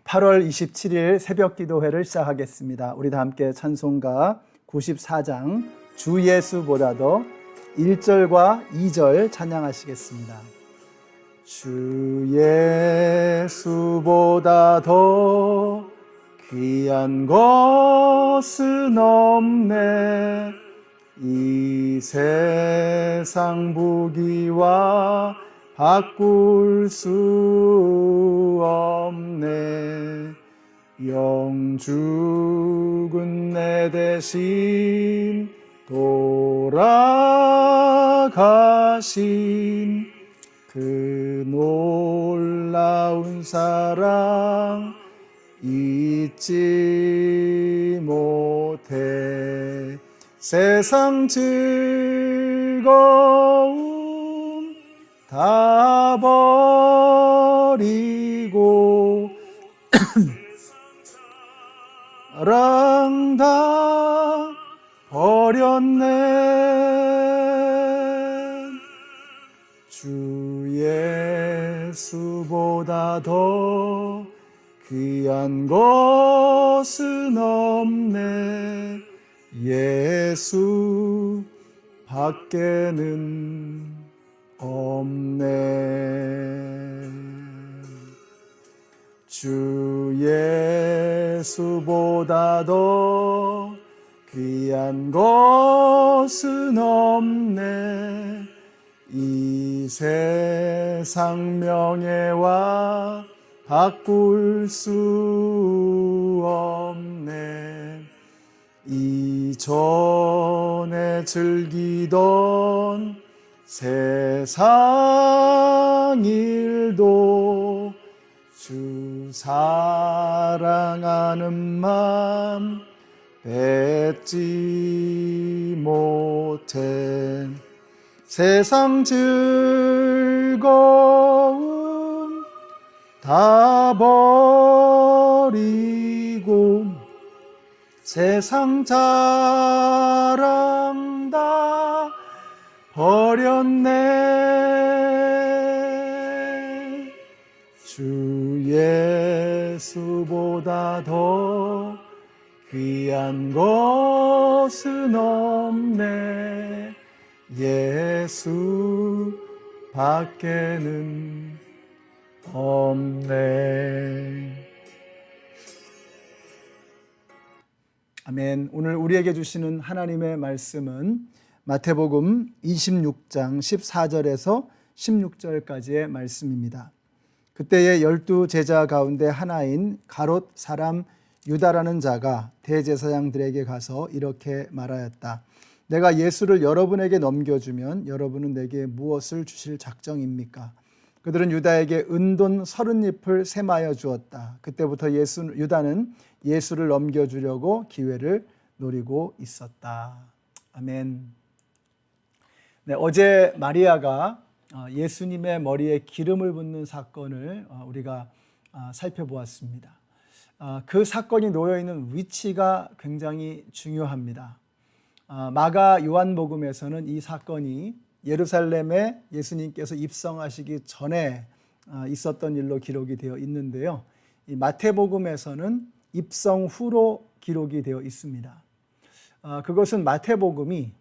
8월 27일 새벽 기도회를 시작하겠습니다. 우리 다 함께 찬송가 94장 주 예수보다도 1절과 2절 찬양하시겠습니다. 주 예수보다 더 귀한 것은 없네. 이 세상 부귀와 바꿀 수 없네. 영죽은 내 대신 돌아가신 그 놀라운 사랑 잊지 못해. 세상 즐거움 다 버리고 사랑 다 버렸네. 주 예수보다 더 귀한 것은 없네. 예수 밖에는 없네. 주 예수보다 더 귀한 것은 없네. 이 세상 명예와 바꿀 수 없네. 이전에 즐기던 세상 일도 주 사랑하는 맘 뺏지 못해. 세상 즐거움 다 버리고 세상 자랑 다 버렸네. 주 예수보다 더 귀한 것은 없네. 예수 밖에는 없네. 아멘. 오늘 우리에게 주시는 하나님의 말씀은 마태복음 26장 14절에서 16절까지의 말씀입니다. 그때의 12 제자 가운데 하나인 가롯 사람 유다라는 자가 대제사장들에게 가서 이렇게 말하였다. 내가 예수를 여러분에게 넘겨주면 여러분은 내게 무엇을 주실 작정입니까? 그들은 유다에게 은돈 30잎을 셈하여 주었다. 그때부터 유다는 예수를 넘겨주려고 기회를 노리고 있었다. 아멘. 네, 어제 마리아가 예수님의 머리에 기름을 붓는 사건을 우리가 살펴보았습니다. 그 사건이 놓여있는 위치가 굉장히 중요합니다. 마가 요한복음에서는 이 사건이 예루살렘에 예수님께서 입성하시기 전에 있었던 일로 기록이 되어 있는데요. 이 마태복음에서는 입성 후로 기록이 되어 있습니다. 그것은 마태복음이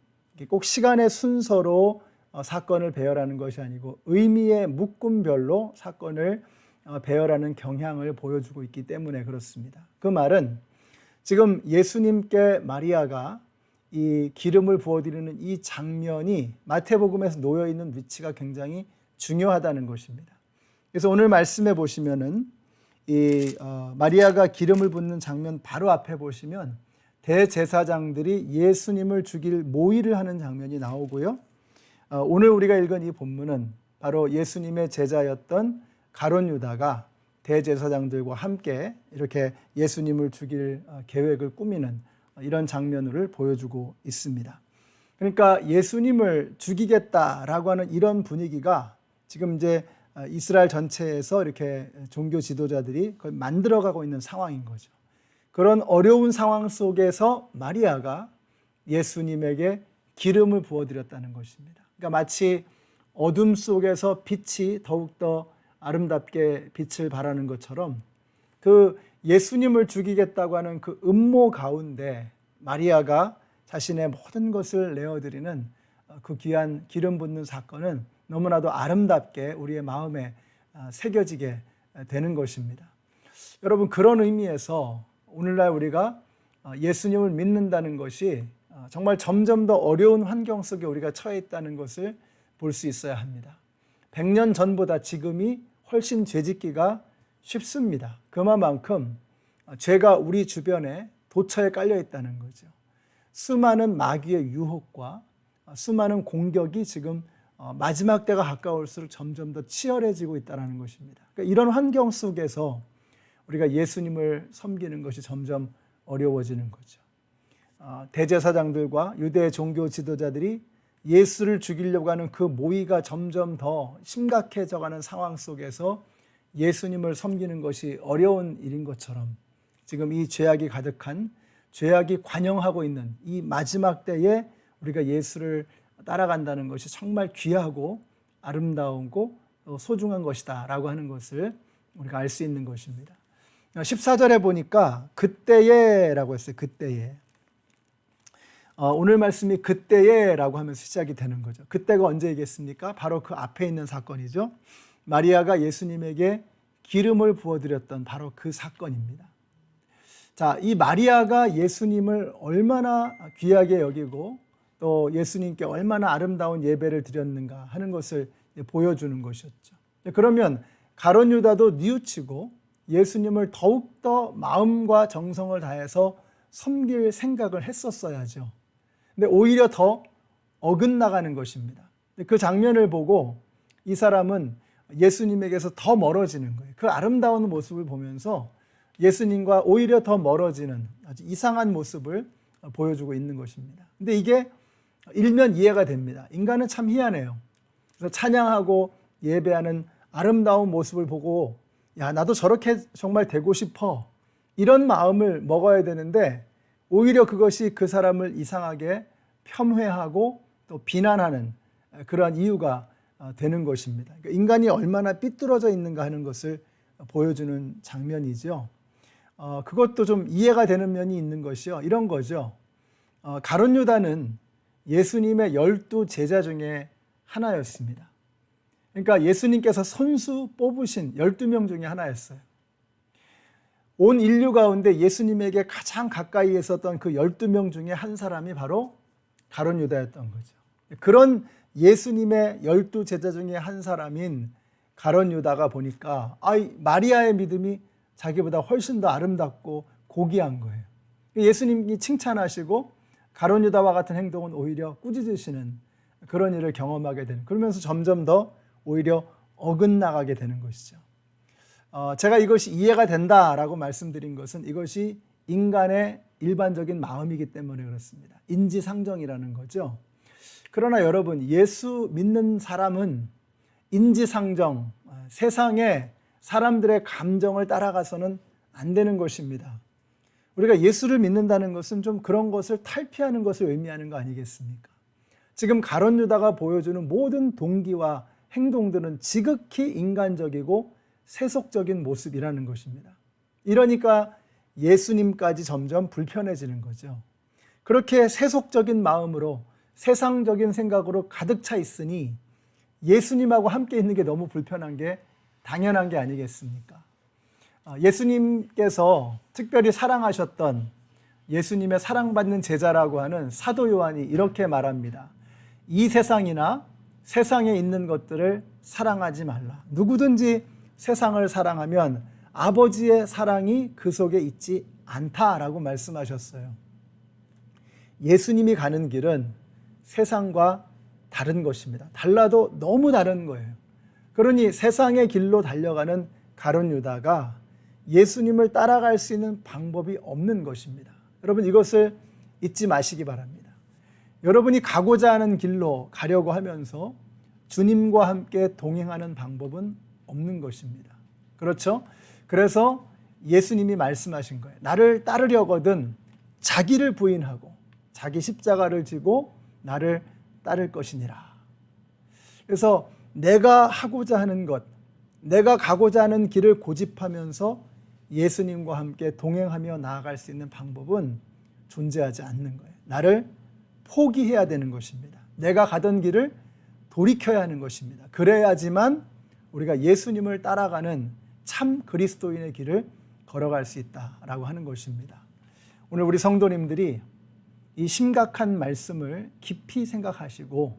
꼭 시간의 순서로 사건을 배열하는 것이 아니고 의미의 묶음별로 사건을 배열하는 경향을 보여주고 있기 때문에 그렇습니다. 그 말은 지금 예수님께 마리아가 이 기름을 부어드리는 이 장면이 마태복음에서 놓여있는 위치가 굉장히 중요하다는 것입니다. 그래서 오늘 말씀해 보시면은 이 마리아가 기름을 붓는 장면 바로 앞에 보시면 대제사장들이 예수님을 죽일 모의를 하는 장면이 나오고요. 오늘 우리가 읽은 이 본문은 바로 예수님의 제자였던 가롯 유다가 대제사장들과 함께 이렇게 예수님을 죽일 계획을 꾸미는 이런 장면을 보여주고 있습니다. 그러니까 예수님을 죽이겠다라고 하는 이런 분위기가 지금 이제 이스라엘 전체에서 이렇게 종교 지도자들이 그걸 만들어가고 있는 상황인 거죠. 그런 어려운 상황 속에서 마리아가 예수님에게 기름을 부어드렸다는 것입니다. 그러니까 마치 어둠 속에서 빛이 더욱더 아름답게 빛을 발하는 것처럼 그 예수님을 죽이겠다고 하는 그 음모 가운데 마리아가 자신의 모든 것을 내어드리는 그 귀한 기름 붓는 사건은 너무나도 아름답게 우리의 마음에 새겨지게 되는 것입니다. 여러분, 그런 의미에서 오늘날 우리가 예수님을 믿는다는 것이 정말 점점 더 어려운 환경 속에 우리가 처해 있다는 것을 볼 수 있어야 합니다. 100년 전보다 지금이 훨씬 죄짓기가 쉽습니다. 그만큼 죄가 우리 주변에 도처에 깔려 있다는 거죠. 수많은 마귀의 유혹과 수많은 공격이 지금 마지막 때가 가까울수록 점점 더 치열해지고 있다는 것입니다. 그러니까 이런 환경 속에서 우리가 예수님을 섬기는 것이 점점 어려워지는 거죠. 대제사장들과 유대 종교 지도자들이 예수를 죽이려고 하는 그 모의가 점점 더 심각해져가는 상황 속에서 예수님을 섬기는 것이 어려운 일인 것처럼 지금 이 죄악이 가득한, 죄악이 관영하고 있는 이 마지막 때에 우리가 예수를 따라간다는 것이 정말 귀하고 아름다우고 소중한 것이다 라고 하는 것을 우리가 알 수 있는 것입니다. 14절에 보니까 그때에 라고 했어요. 그때에. 오늘 말씀이 그때에 라고 하면서 시작이 되는 거죠. 그때가 언제이겠습니까? 바로 그 앞에 있는 사건이죠. 마리아가 예수님에게 기름을 부어드렸던 바로 그 사건입니다. 자, 이 마리아가 예수님을 얼마나 귀하게 여기고 또 예수님께 얼마나 아름다운 예배를 드렸는가 하는 것을 보여주는 것이었죠. 그러면 가룟 유다도 뉘우치고 예수님을 더욱더 마음과 정성을 다해서 섬길 생각을 했었어야죠. 근데 오히려 더 어긋나가는 것입니다. 그 장면을 보고 이 사람은 예수님에게서 더 멀어지는 거예요. 그 아름다운 모습을 보면서 예수님과 오히려 더 멀어지는 아주 이상한 모습을 보여주고 있는 것입니다. 근데 이게 일면 이해가 됩니다. 인간은 참 희한해요. 그래서 찬양하고 예배하는 아름다운 모습을 보고 야, 나도 저렇게 정말 되고 싶어. 이런 마음을 먹어야 되는데 오히려 그것이 그 사람을 이상하게 폄훼하고 또 비난하는 그러한 이유가 되는 것입니다. 그러니까 인간이 얼마나 삐뚤어져 있는가 하는 것을 보여주는 장면이죠. 그것도 좀 이해가 되는 면이 있는 것이요. 이런 거죠. 가룟 유다는 예수님의 12 제자 중에 하나였습니다. 그러니까 예수님께서 선수 뽑으신 12명 중에 하나였어요. 온 인류 가운데 예수님에게 가장 가까이 있었던 그 12명 중에 한 사람이 바로 가룟 유다였던 거죠. 그런 예수님의 12 제자 중에 한 사람인 가룟 유다가 보니까 마리아의 믿음이 자기보다 훨씬 더 아름답고 고귀한 거예요. 예수님이 칭찬하시고 가룟 유다와 같은 행동은 오히려 꾸짖으시는 그런 일을 경험하게 되는, 그러면서 점점 더 오히려 어긋나가게 되는 것이죠. 제가 이것이 이해가 된다라고 말씀드린 것은 이것이 인간의 일반적인 마음이기 때문에 그렇습니다. 인지상정이라는 거죠. 그러나 여러분, 예수 믿는 사람은 인지상정, 세상의 사람들의 감정을 따라가서는 안 되는 것입니다. 우리가 예수를 믿는다는 것은 좀 그런 것을 탈피하는 것을 의미하는 거 아니겠습니까? 지금 가룟 유다가 보여주는 모든 동기와 행동들은 지극히 인간적이고 세속적인 모습이라는 것입니다. 이러니까 예수님까지 점점 불편해지는 거죠. 그렇게 세속적인 마음으로 세상적인 생각으로 가득 차 있으니 예수님하고 함께 있는 게 너무 불편한 게 당연한 게 아니겠습니까? 예수님께서 특별히 사랑하셨던 예수님의 사랑받는 제자라고 하는 사도 요한이 이렇게 말합니다. 이 세상이나 세상에 있는 것들을 사랑하지 말라. 누구든지 세상을 사랑하면 아버지의 사랑이 그 속에 있지 않다라고 말씀하셨어요. 예수님이 가는 길은 세상과 다른 것입니다. 달라도 너무 다른 거예요. 그러니 세상의 길로 달려가는 가룟 유다가 예수님을 따라갈 수 있는 방법이 없는 것입니다. 여러분, 이것을 잊지 마시기 바랍니다. 여러분이 가고자 하는 길로 가려고 하면서 주님과 함께 동행하는 방법은 없는 것입니다. 그렇죠? 그래서 예수님이 말씀하신 거예요. 나를 따르려거든 자기를 부인하고 자기 십자가를 지고 나를 따를 것이니라. 그래서 내가 하고자 하는 것, 내가 가고자 하는 길을 고집하면서 예수님과 함께 동행하며 나아갈 수 있는 방법은 존재하지 않는 거예요. 나를 포기해야 되는 것입니다. 내가 가던 길을 돌이켜야 하는 것입니다. 그래야지만 우리가 예수님을 따라가는 참 그리스도인의 길을 걸어갈 수 있다라고 하는 것입니다. 오늘 우리 성도님들이 이 심각한 말씀을 깊이 생각하시고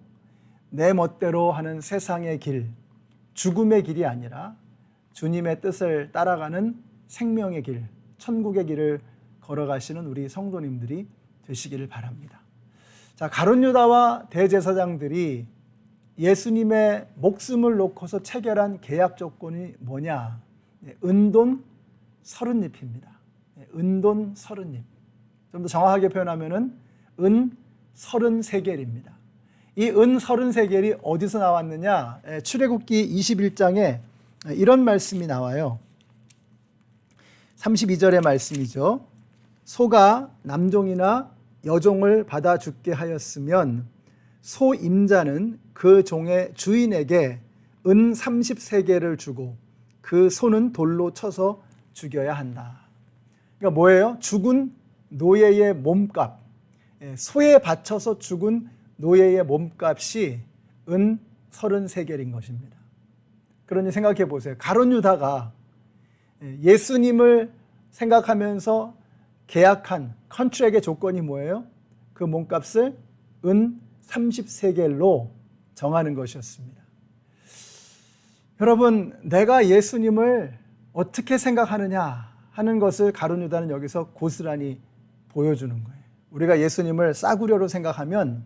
내 멋대로 하는 세상의 길, 죽음의 길이 아니라 주님의 뜻을 따라가는 생명의 길, 천국의 길을 걸어가시는 우리 성도님들이 되시기를 바랍니다. 자, 가룟 유다와 대제사장들이 예수님의 목숨을 놓고서 체결한 계약 조건이 뭐냐? 은돈 30잎입니다. 은돈 30잎. 좀 더 정확하게 표현하면은 은 33개입니다. 이 은 33개이 어디서 나왔느냐? 출애굽기 21장에 이런 말씀이 나와요. 32절의 말씀이죠. 소가 남종이나 여종을 받아 죽게 하였으면 소 임자는 그 종의 주인에게 은 33개를 주고 그 소는 돌로 쳐서 죽여야 한다. 그러니까 뭐예요? 죽은 노예의 몸값, 소에 바쳐서 죽은 노예의 몸값이 은 33개인 것입니다. 그러니 생각해 보세요. 가룟 유다가 예수님을 생각하면서 계약한 컨트랙의 조건이 뭐예요? 그 몸값을 은 33개로 정하는 것이었습니다. 여러분, 내가 예수님을 어떻게 생각하느냐 하는 것을 가룟 유다는 여기서 고스란히 보여주는 거예요. 우리가 예수님을 싸구려로 생각하면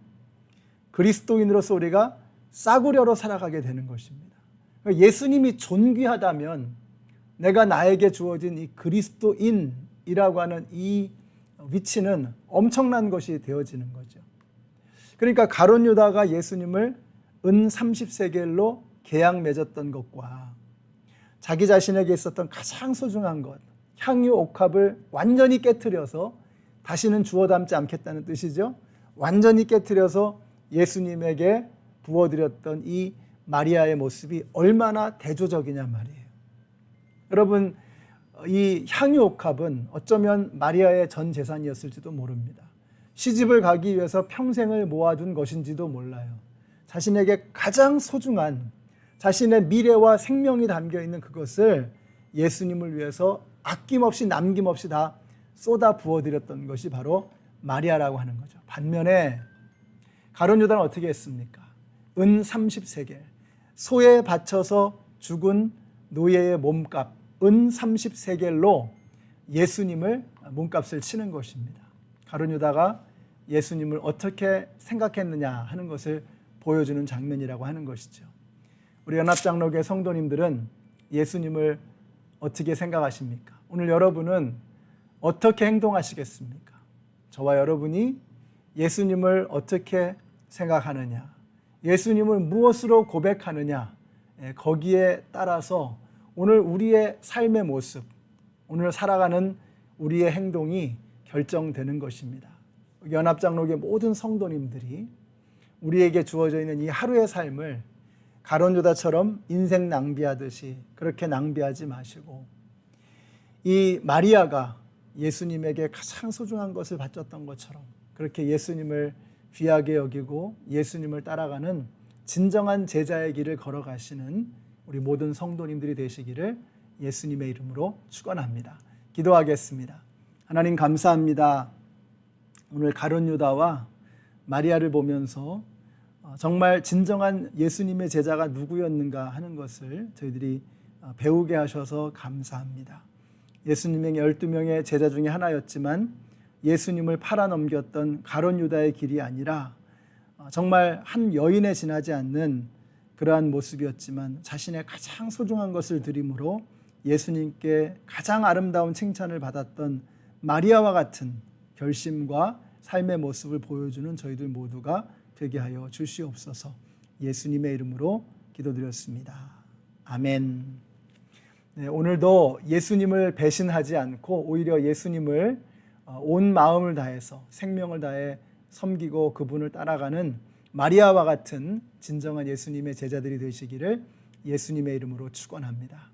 그리스도인으로서 우리가 싸구려로 살아가게 되는 것입니다. 예수님이 존귀하다면 내가 나에게 주어진 이 그리스도인이라고 하는 이 위치는 엄청난 것이 되어지는 거죠. 그러니까 가룟 유다가 예수님을 은 30세겔로 계약 맺었던 것과 자기 자신에게 있었던 가장 소중한 것, 향유 옥합을 완전히 깨트려서 다시는 주워 담지 않겠다는 뜻이죠. 완전히 깨트려서 예수님에게 부어드렸던 이 마리아의 모습이 얼마나 대조적이냐 말이에요. 여러분, 이 향유 옥합은 어쩌면 마리아의 전 재산이었을지도 모릅니다. 시집을 가기 위해서 평생을 모아둔 것인지도 몰라요. 자신에게 가장 소중한 자신의 미래와 생명이 담겨있는 그것을 예수님을 위해서 아낌없이 남김없이 다 쏟아 부어드렸던 것이 바로 마리아라고 하는 거죠. 반면에 가룟 유다는 어떻게 했습니까? 은 30세겔, 소에 바쳐서 죽은 노예의 몸값 은 30세겔로 예수님을 몸값을 치는 것입니다. 가룟 유다가 예수님을 어떻게 생각했느냐 하는 것을 보여주는 장면이라고 하는 것이죠. 우리 연합장로교회 성도님들은 예수님을 어떻게 생각하십니까? 오늘 여러분은 어떻게 행동하시겠습니까? 저와 여러분이 예수님을 어떻게 생각하느냐, 예수님을 무엇으로 고백하느냐, 거기에 따라서 오늘 우리의 삶의 모습, 오늘 살아가는 우리의 행동이 결정되는 것입니다. 연합장로교회 모든 성도님들이 우리에게 주어져 있는 이 하루의 삶을 가룟 유다처럼 인생 낭비하듯이 그렇게 낭비하지 마시고, 이 마리아가 예수님에게 가장 소중한 것을 바쳤던 것처럼 그렇게 예수님을 귀하게 여기고 예수님을 따라가는 진정한 제자의 길을 걸어가시는 우리 모든 성도님들이 되시기를 예수님의 이름으로 축원합니다. 기도하겠습니다. 하나님 감사합니다. 오늘 가룟 유다와 마리아를 보면서 정말 진정한 예수님의 제자가 누구였는가 하는 것을 저희들이 배우게 하셔서 감사합니다. 예수님의 12명의 제자 중에 하나였지만 예수님을 팔아넘겼던 가룟 유다의 길이 아니라 정말 한 여인에 지나지 않는 그러한 모습이었지만 자신의 가장 소중한 것을 드림으로 예수님께 가장 아름다운 칭찬을 받았던 마리아와 같은 결심과 삶의 모습을 보여주는 저희들 모두가 되게 하여 주시옵소서. 예수님의 이름으로 기도드렸습니다. 아멘. 네, 오늘도 예수님을 배신하지 않고 오히려 예수님을 온 마음을 다해서 생명을 다해 섬기고 그분을 따라가는 마리아와 같은 진정한 예수님의 제자들이 되시기를 예수님의 이름으로 축원합니다.